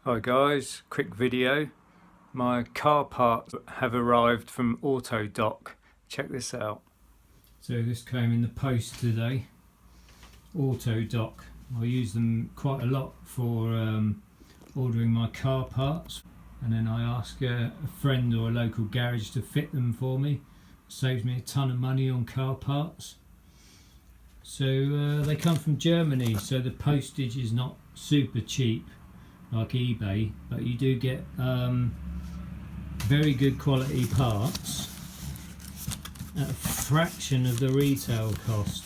Hi guys, quick video. My car parts have arrived from Autodoc. Check this out. So this came in the post today. Autodoc. I use them quite a lot for ordering my car parts, and then I ask a friend or a local garage to fit them for me. Saves me a ton of money on car parts. So they come from Germany, so the postage is not super cheap like eBay, but you do get very good quality parts at a fraction of the retail cost.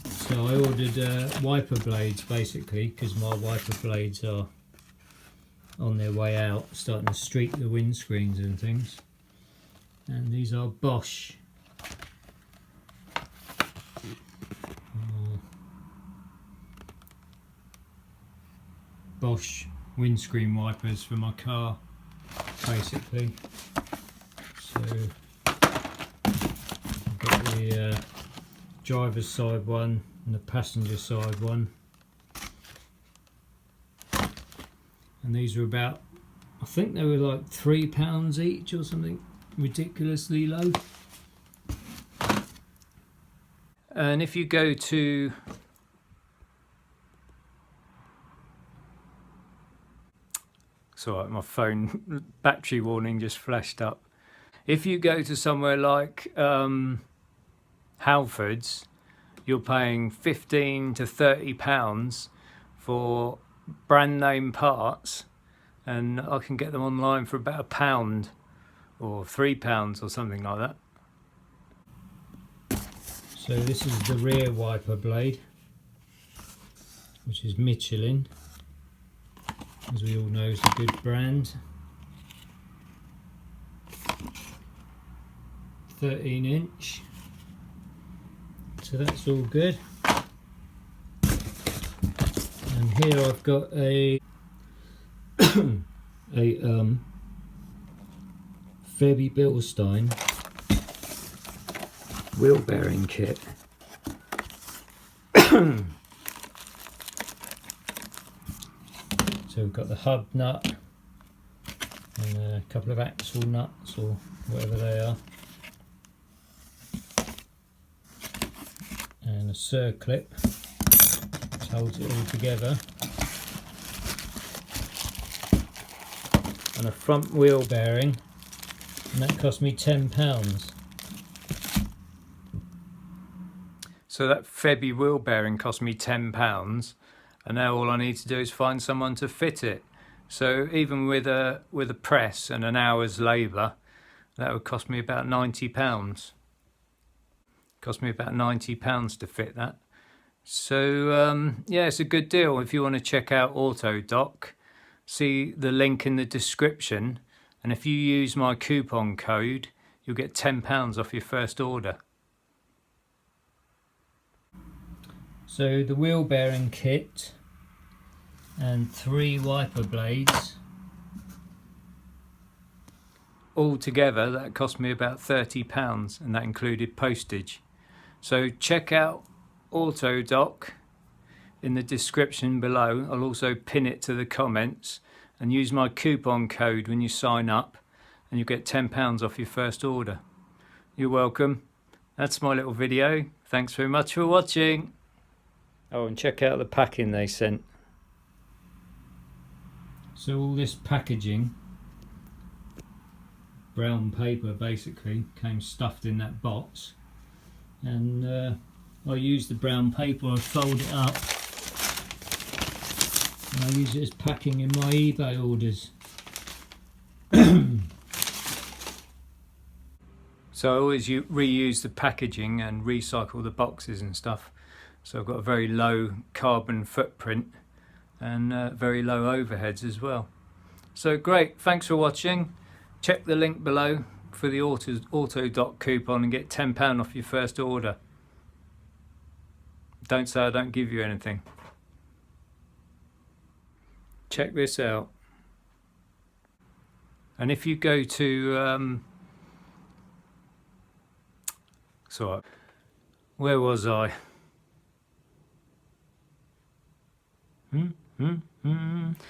So I ordered wiper blades basically, because my wiper blades are on their way out, starting to streak the windscreens and things. And these are Bosch. Bosch windscreen wipers for my car, basically. So I've got the driver's side one and the passenger side one, and these are about, I think they were like £3 each or something ridiculously low. And if you go to Sorry, my phone battery warning just flashed up. If you go to somewhere like Halfords, you're paying £15 to £30 for brand name parts, and I can get them online for about £1 or £3 or something like that. So this is the rear wiper blade, which is Michelin, as we all know is a good brand. 13-inch, so that's all good. And here I've got a Febby Bilstein wheel bearing kit. So we've got the hub nut and a couple of axle nuts or whatever they are, and a circlip which holds it all together, and a front wheel bearing, and that cost me £10. So that Febby wheel bearing cost me £10. And now all I need to do is find someone to fit it. So even with a press and an hour's labour, that would cost me about £90. Cost me about £90 to fit that. So yeah, it's a good deal. If you want to check out Autodoc, see the link in the description, and if you use my coupon code, you'll get £10 off your first order. So the wheel bearing kit and 3 wiper blades, all together that cost me about £30, and that included postage. So check out Autodoc in the description below. I'll also pin it to the comments, and use my coupon code when you sign up and you get £10 off your first order. You're welcome. That's my little video. Thanks very much for watching. Oh, and check out the packing they sent. So all this packaging, brown paper basically, came stuffed in that box, and I use the brown paper, I fold it up, and I use it as packing in my eBay orders. So I always reuse the packaging and recycle the boxes and stuff. So I've got a very low carbon footprint and very low overheads as well. So great, thanks for watching. Check the link below for the Autodoc coupon and get £10 off your first order. Don't say I don't give you anything. Check this out. And if you go to sorry, where was I?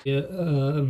Yeah,